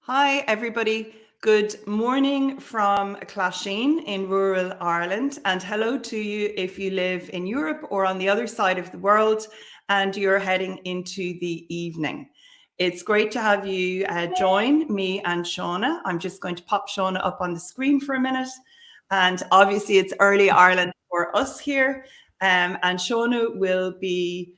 Hi, everybody. Good morning from Clasheen in rural Ireland, and hello to you if you live in Europe or on the other side of the world and you're heading into the evening. It's great to have you join me and Shauna. I'm just going to pop Shauna up on the screen for a minute. And obviously, it's early Ireland for us here. And Shauna will be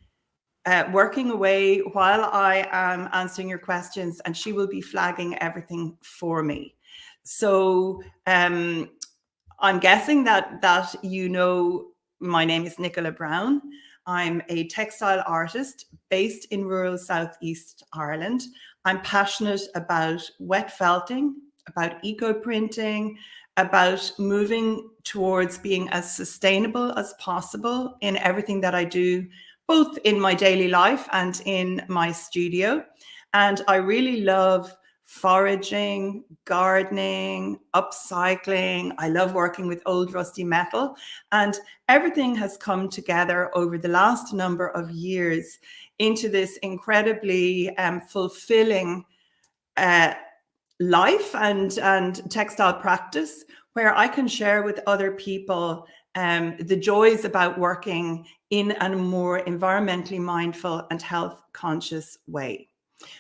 working away while I am answering your questions, and she will be flagging everything for me. So I'm guessing that you know my name is Nicola Brown. I'm a textile artist based in rural Southeast Ireland. I'm passionate about wet felting, about eco printing, about moving towards being as sustainable as possible in everything that I do, both in my daily life and in my studio. And I really love foraging, gardening, upcycling. I love working with old rusty metal, and everything has come together over the last number of years into this incredibly fulfilling life and textile practice where I can share with other people the joys about working in a more environmentally mindful and health conscious way.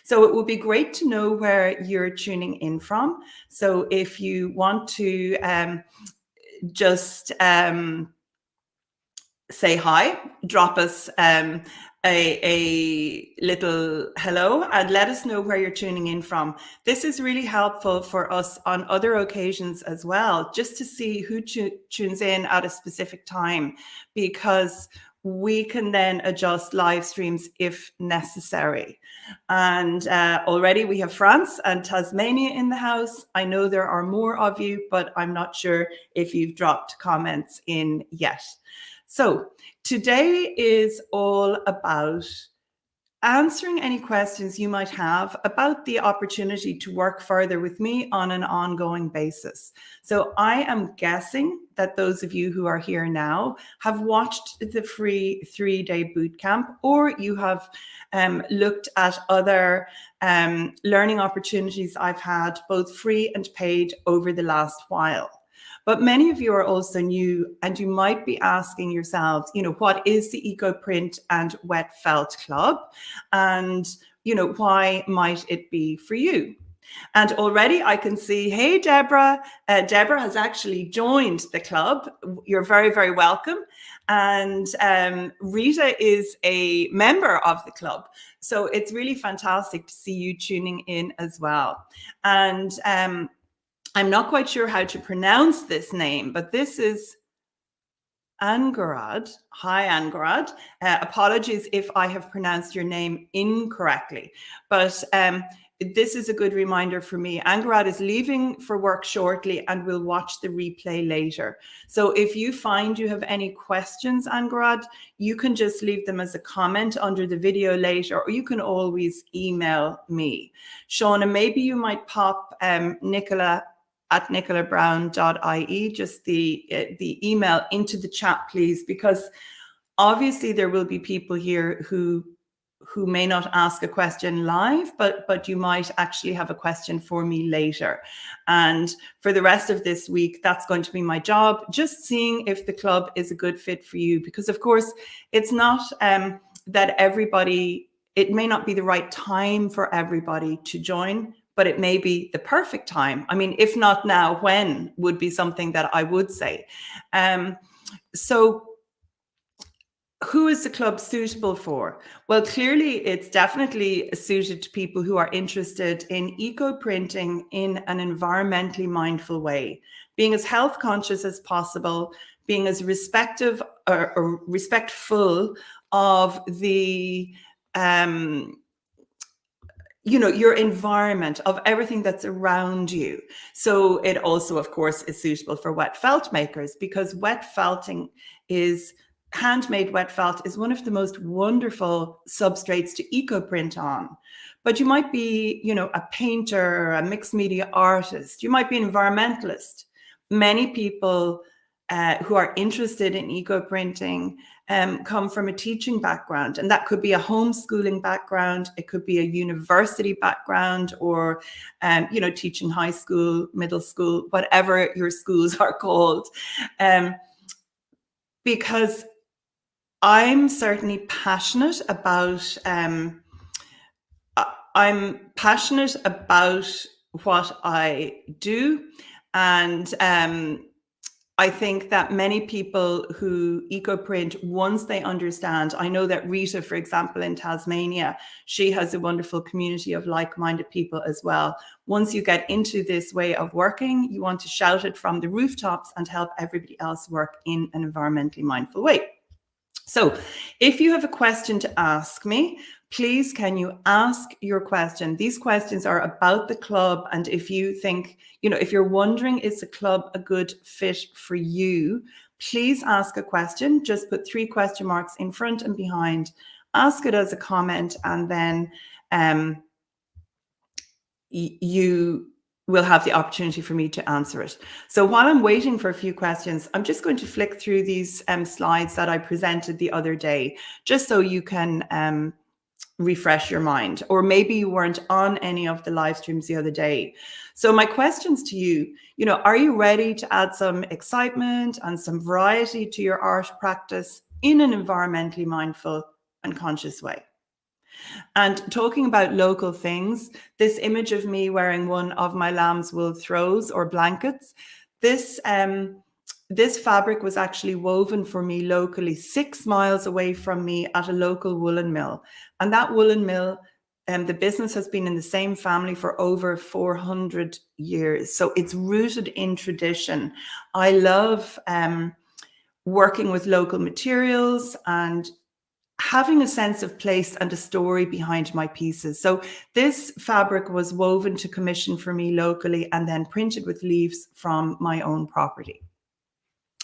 So it would be great to know where you're tuning in from. So if you want to just say hi, drop us a little hello and let us know where you're tuning in from. This is really helpful for us on other occasions as well, just to see who tunes in at a specific time, because we can then adjust live streams if necessary. And already we have France and Tasmania in the house. I know there are more of you, but I'm not sure if you've dropped comments in yet. So today is all about answering any questions you might have about the opportunity to work further with me on an ongoing basis. So I am guessing that those of you who are here now have watched the free 3-day bootcamp, or you have looked at other learning opportunities I've had, both free and paid, over the last while. But many of you are also new, and you might be asking yourselves, what is the Eco Print and Wet Felt Club? And, why might it be for you? And already I can see, hey, Deborah. Deborah has actually joined the club. You're very, very welcome. And Rita is a member of the club. So it's really fantastic to see you tuning in as well. And I'm not quite sure how to pronounce this name, but this is Angharad. Hi, Angharad. Apologies if I have pronounced your name incorrectly, but this is a good reminder for me. Angharad is leaving for work shortly and will watch the replay later. So if you find you have any questions, Angharad, you can just leave them as a comment under the video later, or you can always email me. Shauna, maybe you might pop Nicola at nicolabrown.ie, just the email into the chat, please, because obviously there will be people here who may not ask a question live, but you might actually have a question for me later. And for the rest of this week, that's going to be my job, just seeing if the club is a good fit for you, because of course it's not that everybody, it may not be the right time for everybody to join, but it may be the perfect time. I mean, if not now, when would be something that I would say. So who is the club suitable for? Well, clearly it's definitely suited to people who are interested in eco-printing in an environmentally mindful way, being as health conscious as possible, being as respectful of the your environment, of everything that's around you. So it also, of course, is suitable for wet felt makers, because handmade wet felt is one of the most wonderful substrates to eco print on. But you might be, a painter, a mixed media artist, you might be an environmentalist. Many people who are interested in eco-printing come from a teaching background, and that could be a homeschooling background, it could be a university background, or teaching high school, middle school, whatever your schools are called, because I'm certainly passionate about what I do, and I think that many people who eco-print, once they understand, I know that Rita, for example, in Tasmania, she has a wonderful community of like-minded people as well. Once you get into this way of working, you want to shout it from the rooftops and help everybody else work in an environmentally mindful way. So if you have a question to ask me, please can you ask your question? These questions are about the club, and if you think, if you're wondering, is the club a good fit for you, please ask a question. Just put 3 question marks in front and behind, ask it as a comment, and then you will have the opportunity for me to answer it. So while I'm waiting for a few questions, I'm just going to flick through these slides that I presented the other day, just so you can refresh your mind, or maybe you weren't on any of the live streams the other day. So my questions to you, are you ready to add some excitement and some variety to your art practice in an environmentally mindful and conscious way? And talking about local things, this image of me wearing one of my lamb's wool throws or blankets, this fabric was actually woven for me locally 6 miles away from me at a local woolen mill. And that woolen mill, the business has been in the same family for over 400 years. So it's rooted in tradition. I love working with local materials and having a sense of place and a story behind my pieces. So this fabric was woven to commission for me locally and then printed with leaves from my own property.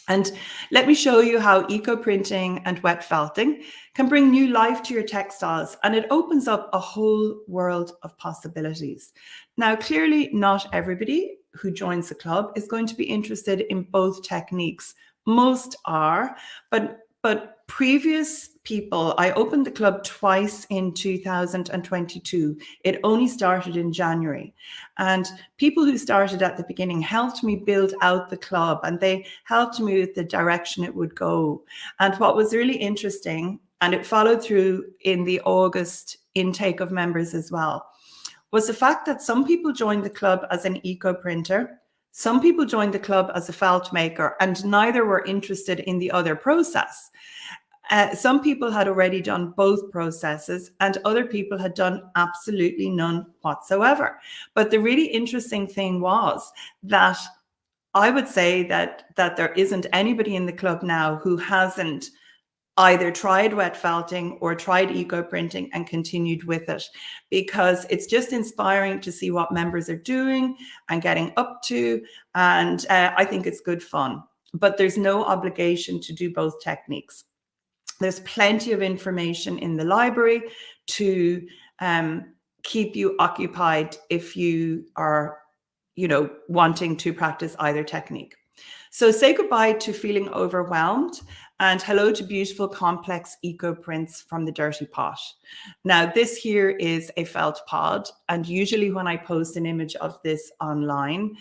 And let me show you how eco-printing and wet felting can bring new life to your textiles, and it opens up a whole world of possibilities. Now, clearly not everybody who joins the club is going to be interested in both techniques. Most are, but previous people, I opened the club twice in 2022. It only started in January. And people who started at the beginning helped me build out the club, and they helped me with the direction it would go. And what was really interesting, and it followed through in the August intake of members as well, was the fact that some people joined the club as an eco-printer, some people joined the club as a felt maker, and neither were interested in the other process. Some people had already done both processes, and other people had done absolutely none whatsoever. But the really interesting thing was that I would say that there isn't anybody in the club now who hasn't either tried wet felting or tried eco-printing and continued with it, because it's just inspiring to see what members are doing and getting up to, and I think it's good fun. But there's no obligation to do both techniques. There's plenty of information in the library to keep you occupied if you are, wanting to practice either technique. So say goodbye to feeling overwhelmed, and hello to beautiful, complex eco prints from the Dirty Pot. Now, this here is a felt pod, and usually when I post an image of this online,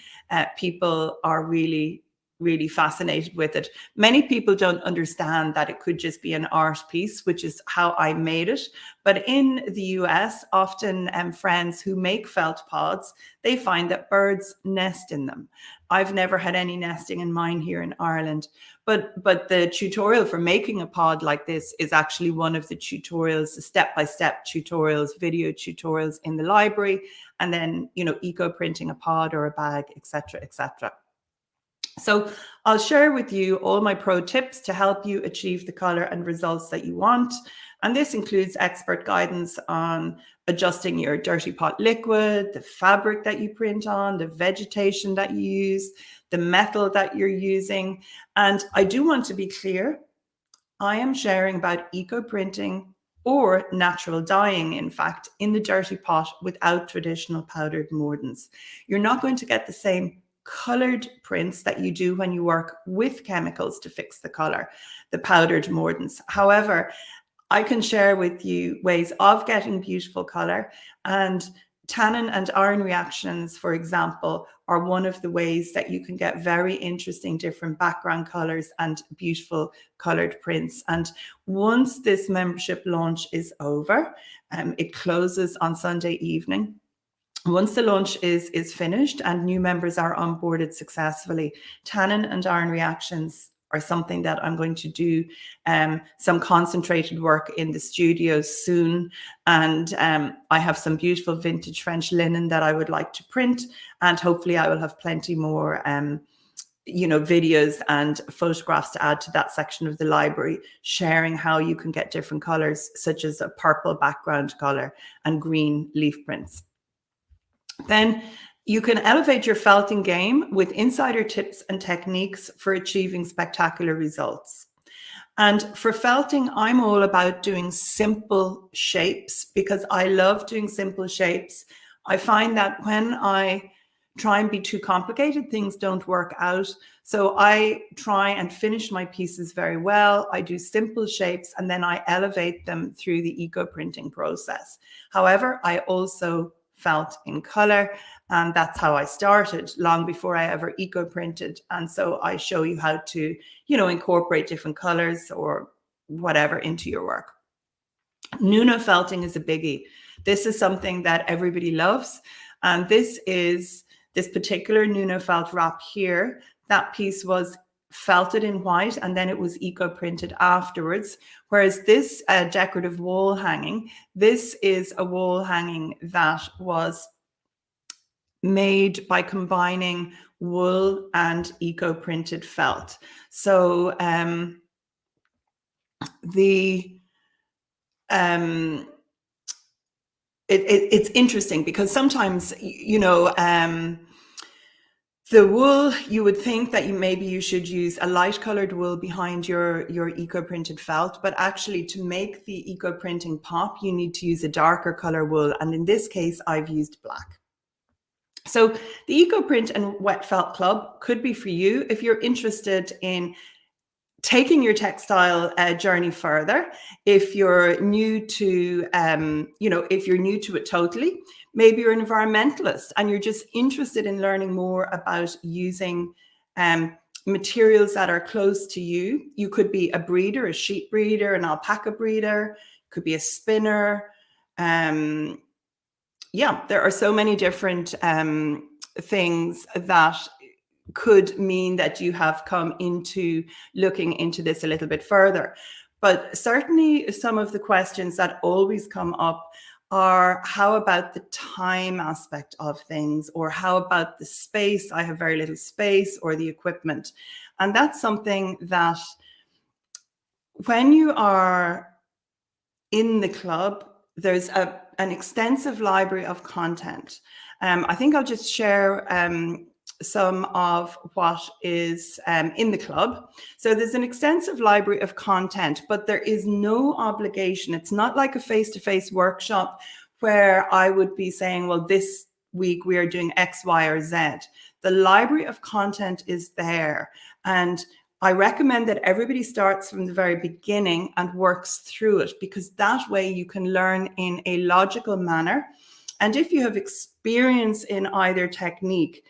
people are really fascinated with it. Many people don't understand that it could just be an art piece, which is how I made it. But in the US, often friends who make felt pods, they find that birds nest in them. I've never had any nesting in mine here in Ireland, but the tutorial for making a pod like this is actually one of the tutorials, the step-by-step tutorials, video tutorials in the library, and then, eco-printing a pod or a bag, etc., etc. So I'll share with you all my pro tips to help you achieve the color and results that you want. And this includes expert guidance on adjusting your Dirty Pot liquid, the fabric that you print on, the vegetation that you use, the metal that you're using. And I do want to be clear, I am sharing about eco-printing or natural dyeing, in fact, in the Dirty Pot without traditional powdered mordants. You're not going to get the same colored prints that you do when you work with chemicals to fix the color, the powdered mordants. However, I can share with you ways of getting beautiful color, and tannin and iron reactions, for example, are one of the ways that you can get very interesting different background colors and beautiful colored prints. And once this membership launch is over, it closes on Sunday evening. Once the launch is finished and new members are onboarded successfully, tannin and iron reactions are something that I'm going to do some concentrated work in the studio soon. And I have some beautiful vintage French linen that I would like to print. And hopefully I will have plenty more videos and photographs to add to that section of the library, sharing how you can get different colors, such as a purple background color and green leaf prints. Then you can elevate your felting game with insider tips and techniques for achieving spectacular results. And for felting, I'm all about doing simple shapes because I love doing simple shapes. I find that when I try and be too complicated, things don't work out. So I try and finish my pieces very well. I do simple shapes and then I elevate them through the eco printing process. However, I also felt in color, and that's how I started long before I ever eco printed. And so I show you how to, incorporate different colors or whatever into your work. Nuno felting is a biggie. This is something that everybody loves. And this particular Nuno felt wrap here. That piece was felted in white and then it was eco printed afterwards. Whereas this decorative wall hanging, this is a wall hanging that was made by combining wool and eco printed felt. So it's interesting because sometimes, the wool, you would think that maybe you should use a light colored wool behind your eco printed felt, but actually to make the eco printing pop, you need to use a darker color wool. And in this case, I've used black. So the Eco Print and Wet Felt Club could be for you if you're interested in taking your textile journey further. If you're new to, if you're new to it totally, maybe you're an environmentalist and you're just interested in learning more about using materials that are close to you. You could be a breeder, a sheep breeder, an alpaca breeder, could be a spinner. Yeah, there are so many different things that could mean that you have come into looking into this a little bit further. But certainly some of the questions that always come up are, how about the time aspect of things? Or how about the space? I have very little space, or the equipment. And that's something that when you are in the club, there's an extensive library of content. I think I'll just share some of what is in the club. So there's an extensive library of content, but there is no obligation. It's not like a face-to-face workshop where I would be saying, well, this week we are doing X, Y, or Z. The library of content is there. And I recommend that everybody starts from the very beginning and works through it, because that way you can learn in a logical manner. And if you have experience in either technique,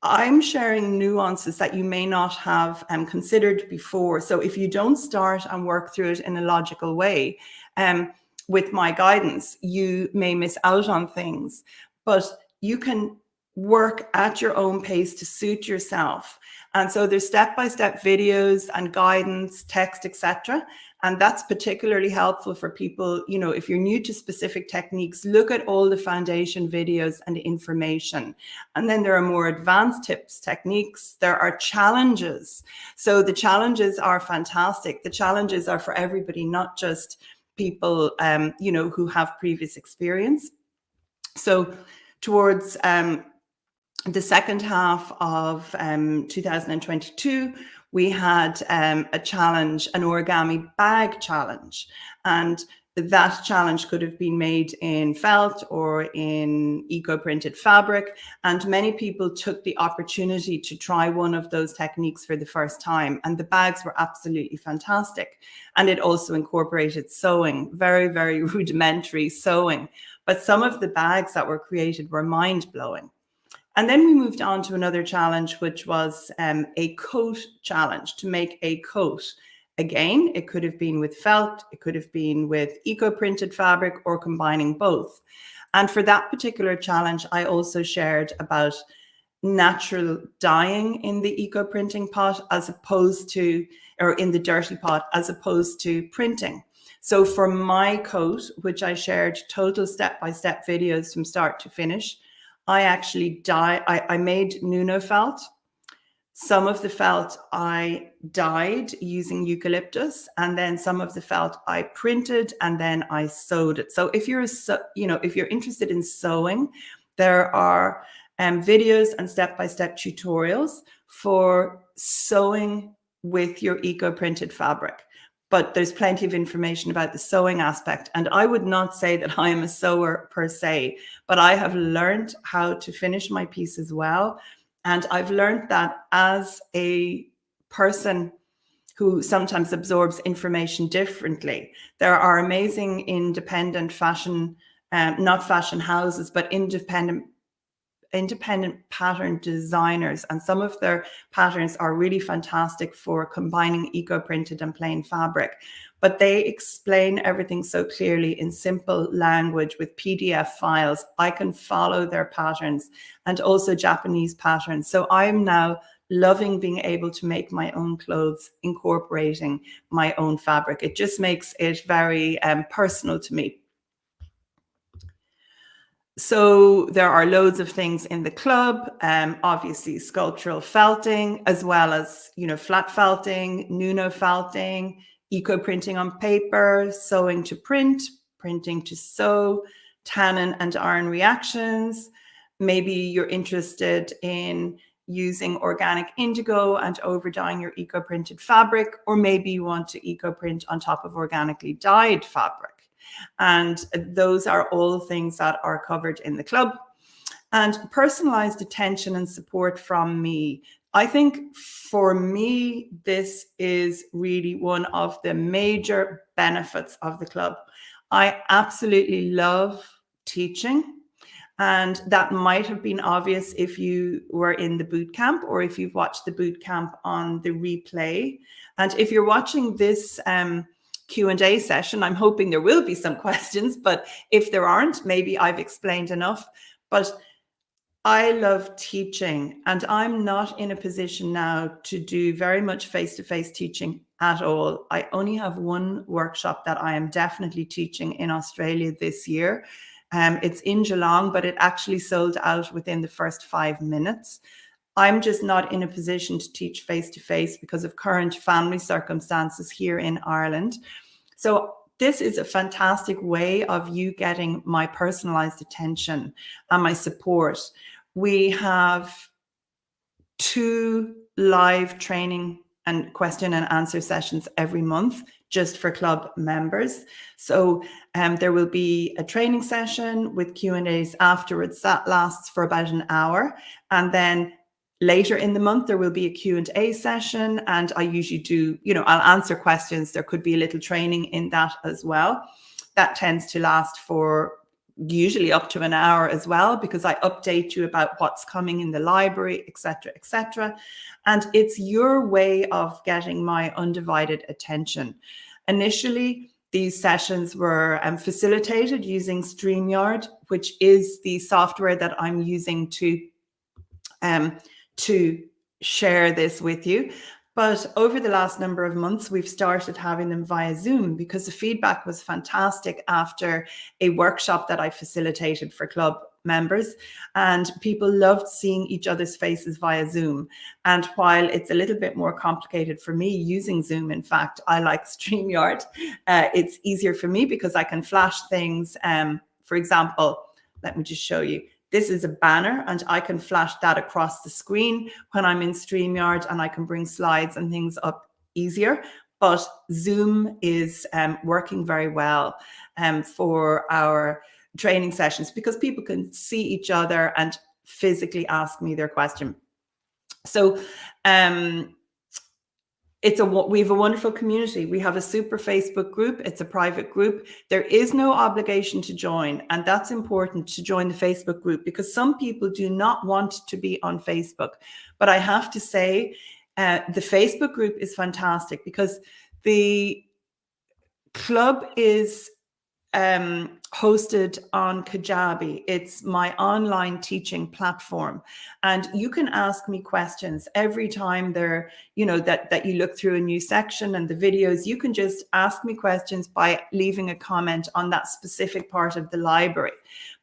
I'm sharing nuances that you may not have considered before. So if you don't start and work through it in a logical way, with my guidance, you may miss out on things, but you can work at your own pace to suit yourself. And so there's step-by-step videos and guidance, text, etc. And that's particularly helpful for people, if you're new to specific techniques, look at all the foundation videos and information. And then there are more advanced tips, techniques. There are challenges. So the challenges are fantastic. The challenges are for everybody, not just people, who have previous experience. So towards the second half of 2022, we had a challenge, an origami bag challenge. And That challenge could have been made in felt or in eco-printed fabric, and many people took the opportunity to try one of those techniques for the first time, and the bags were absolutely fantastic. And it also incorporated sewing, very, very rudimentary sewing, but some of the bags that were created were mind-blowing. And then we moved on to another challenge, which was a coat challenge, to make a coat. Again, it could have been with felt, it could have been with eco-printed fabric, or combining both. And for that particular challenge, I also shared about natural dyeing in the eco-printing pot as opposed to, or in the dirty pot, as opposed to printing. So for my coat, which I shared total step-by-step videos from start to finish, I actually I made Nuno felt. Some of the felt I dyed using eucalyptus, and then some of the felt I printed and then I sewed it. So if you're if you're interested in sewing, there are videos and step-by-step tutorials for sewing with your eco-printed fabric. But there's plenty of information about the sewing aspect. And I would not say that I am a sewer per se, but I have learned how to finish my pieces well. And I've learned that as a person who sometimes absorbs information differently, there are amazing independent fashion, not fashion houses, but independent pattern designers, and some of their patterns are really fantastic for combining eco-printed and plain fabric, but they explain everything so clearly in simple language with PDF files. I can follow their patterns, and also Japanese patterns. So I'm now loving being able to make my own clothes, incorporating my own fabric. It just makes it very personal to me. So there are loads of things in the club, obviously sculptural felting, as well as, flat felting, Nuno felting, eco-printing on paper, sewing to print, printing to sew, tannin and iron reactions. Maybe you're interested in using organic indigo and over dyeing your eco-printed fabric, or maybe you want to eco-print on top of organically dyed fabric. And those are all things that are covered in the club. And personalized attention and support from me. I think for me, this is really one of the major benefits of the club. I absolutely love teaching. And that might have been obvious if you were in the boot camp, or if you've watched the boot camp on the replay. And if you're watching this Q&A session, I'm hoping there will be some questions, but if there aren't, maybe I've explained enough. But I love teaching, and I'm not in a position now to do very much face-to-face teaching at all. I only have one workshop that I am definitely teaching in Australia this year. It's in Geelong, but it actually sold out within the first 5 minutes. I'm just not in a position to teach face-to-face because of current family circumstances here in Ireland. So this is a fantastic way of you getting my personalized attention and my support. We have 2 live training and question and answer sessions every month just for club members. So there will be a training session with Q&As afterwards that lasts for about an hour. And then later in the month, there will be a Q&A session, and I usually do, I'll answer questions. There could be a little training in that as well. That tends to last for usually up to an hour as well, because I update you about what's coming in the library, etc., etc. And it's your way of getting my undivided attention. Initially, these sessions were facilitated using StreamYard, which is the software that I'm using to share this with you. But over the last number of months, we've started having them via Zoom, because the feedback was fantastic after a workshop that I facilitated for club members, and people loved seeing each other's faces via Zoom. And while it's a little bit more complicated for me using Zoom, in fact, I like StreamYard. It's easier for me because I can flash things. For example, let me just show you. This is a banner, and I can flash that across the screen when I'm in StreamYard, and I can bring slides and things up easier. but Zoom is working very well for our training sessions because people can see each other and physically ask me their question. So we have a wonderful community. We have a super Facebook group. It's a private group. There is no obligation to join. And that's important, to join the Facebook group, because some people do not want to be on Facebook. But I have to say, the Facebook group is fantastic because the club is hosted on Kajabi. It's my online teaching platform, and you can ask me questions every time there, that you look through a new section and the videos. You can just ask me questions by leaving a comment on that specific part of the library.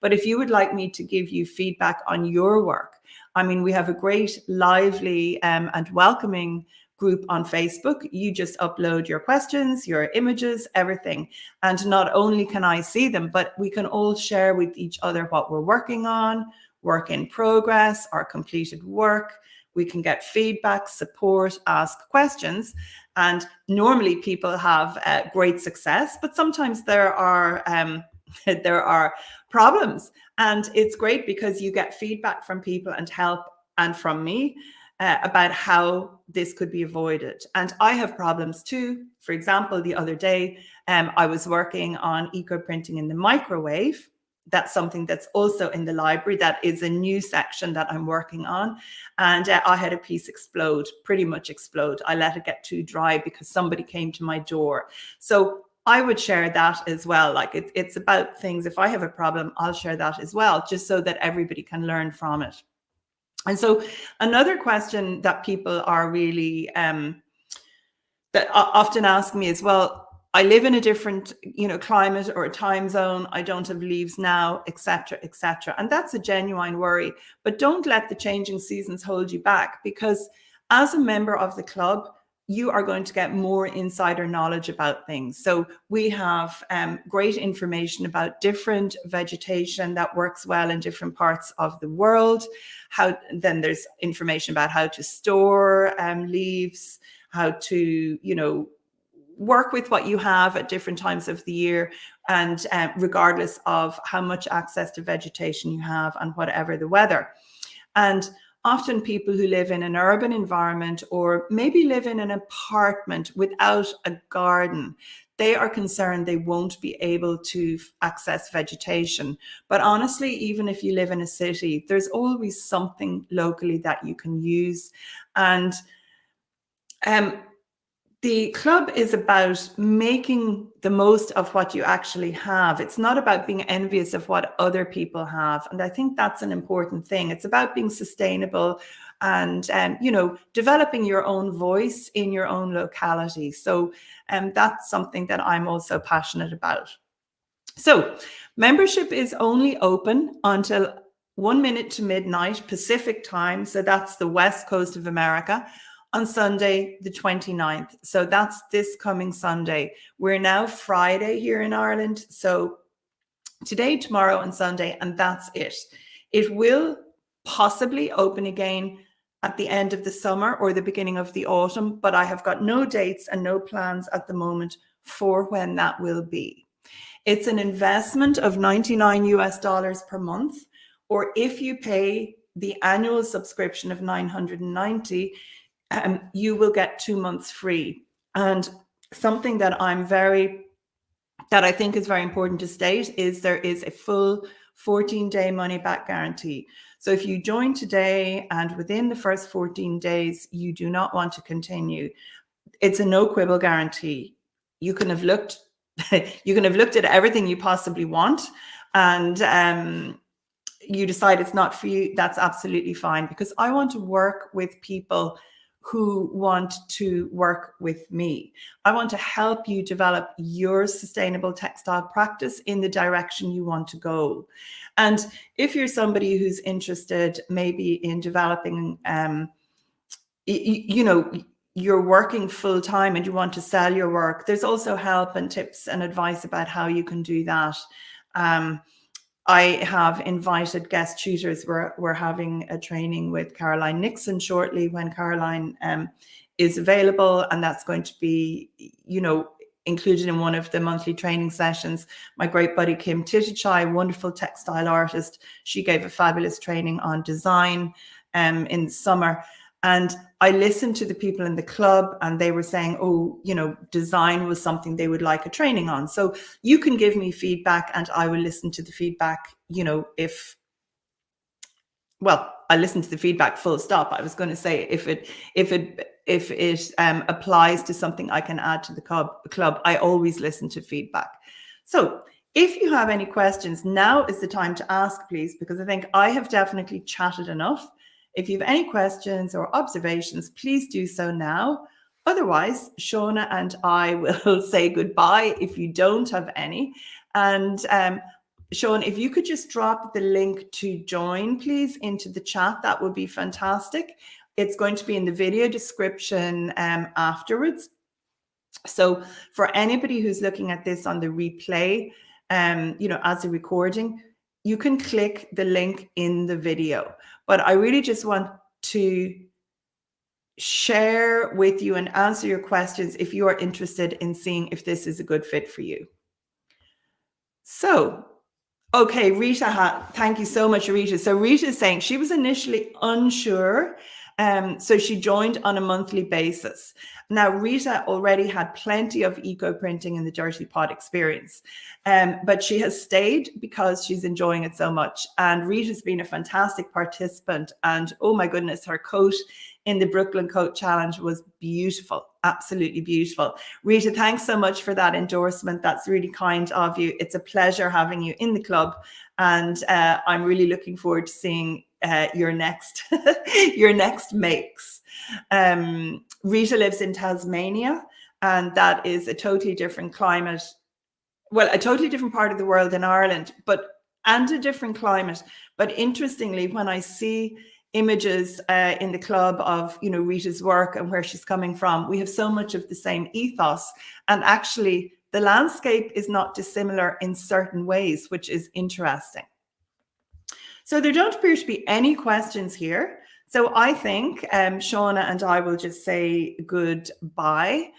But if you would like me to give you feedback on your work, I mean, we have a great, lively and welcoming group on Facebook. You just upload your questions, your images, everything. And not only can I see them, but we can all share with each other what we're working on, work in progress, our completed work. We can get feedback, support, ask questions. And normally people have great success, but sometimes there are problems. And it's great because you get feedback from people and help, and from me, about how this could be avoided. And I have problems too. For example, the other day, I was working on eco-printing in the microwave. That's something that's also in the library. That is a new section that I'm working on. And I had a piece explode, pretty much explode. I let it get too dry because somebody came to my door. So I would share that as well. Like it's about things. If I have a problem, I'll share that as well, just so that everybody can learn from it. And so another question that people are really, that often ask me is, well, I live in a different, climate or a time zone. I don't have leaves now, etc., etc. And that's a genuine worry. But don't let the changing seasons hold you back, because as a member of the club, you are going to get more insider knowledge about things. So we have great information about different vegetation that works well in different parts of the world. Then there's information about how to store leaves, how to, work with what you have at different times of the year, and regardless of how much access to vegetation you have and whatever the weather. And often people who live in an urban environment, or maybe live in an apartment without a garden, they are concerned they won't be able to access vegetation. But honestly, even if you live in a city, there's always something locally that you can use. And the club is about making the most of what you actually have. It's not about being envious of what other people have. And I think that's an important thing. It's about being sustainable and, developing your own voice in your own locality. So that's something that I'm also passionate about. So membership is only open until 1 minute to midnight Pacific time. So that's the West Coast of America, on Sunday, the 29th. So that's this coming Sunday. We're now Friday here in Ireland. So today, tomorrow, and Sunday, and that's it. It will possibly open again at the end of the summer or the beginning of the autumn, but I have got no dates and no plans at the moment for when that will be. It's an investment of $99 per month, or if you pay the annual subscription of $990, you will get 2 months free. And something that I think is very important to state is there is a full 14-day money back guarantee. So if you join today and within the first 14 days, you do not want to continue, it's a no quibble guarantee. You can have looked at everything you possibly want, and you decide it's not for you. That's absolutely fine, because I want to work with people who want to work with me. I want to help you develop your sustainable textile practice in the direction you want to go. And if you're somebody who's interested maybe in developing, you're working full time and you want to sell your work, there's also help and tips and advice about how you can do that. I have invited guest tutors. We're having a training with Caroline Nixon shortly, when Caroline is available, and that's going to be, you know, included in one of the monthly training sessions. My great buddy Kim Titichai, wonderful textile artist, she gave a fabulous training on design in the summer. And I listened to the people in the club, and they were saying, oh, you know, design was something they would like a training on. So you can give me feedback and I will listen to the feedback, you know, I listen to the feedback full stop. I was going to say if it applies to something I can add to the club, I always listen to feedback. So if you have any questions, now is the time to ask, please, because I think I have definitely chatted enough. If you have any questions or observations, please do so now. Otherwise, Shauna and I will say goodbye if you don't have any. And Sean, if you could just drop the link to join, please, into the chat, that would be fantastic. It's going to be in the video description afterwards. So for anybody who's looking at this on the replay, you know, as a recording, you can click the link in the video. But I really just want to share with you and answer your questions if you are interested in seeing if this is a good fit for you. So, okay, Rita, thank you so much, Rita. So Rita is saying she was initially unsure, so she joined on a monthly basis. Now, Rita already had plenty of eco printing in the Dirty Pot experience, but she has stayed because she's enjoying it so much. And Rita's been a fantastic participant. And oh my goodness, her coat in the Brooklyn Coat Challenge was beautiful, absolutely beautiful. Rita, thanks so much for that endorsement. That's really kind of you. It's a pleasure having you in the club. And I'm really looking forward to seeing your next your next makes. Rita lives in Tasmania, and that is a totally different climate. Well, a totally different part of the world in Ireland, and a different climate. But interestingly, when I see images in the club of, you know, Rita's work and where she's coming from, we have so much of the same ethos. And actually, the landscape is not dissimilar in certain ways, which is interesting. So there don't appear to be any questions here. So I think Shauna and I will just say goodbye,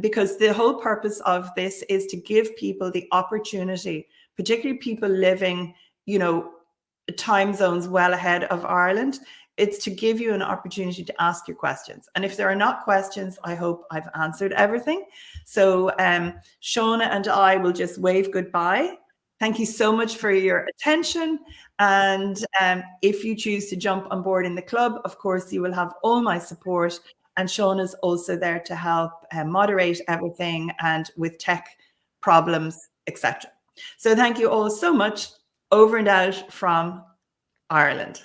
because the whole purpose of this is to give people the opportunity, particularly people living, you know, time zones well ahead of Ireland. It's to give you an opportunity to ask your questions. And if there are not questions, I hope I've answered everything. So Shauna and I will just wave goodbye. Thank you so much for your attention. And if you choose to jump on board in the club, of course, you will have all my support. And Shauna's also there to help moderate everything and with tech problems, etc. So thank you all so much. Over and out from Ireland.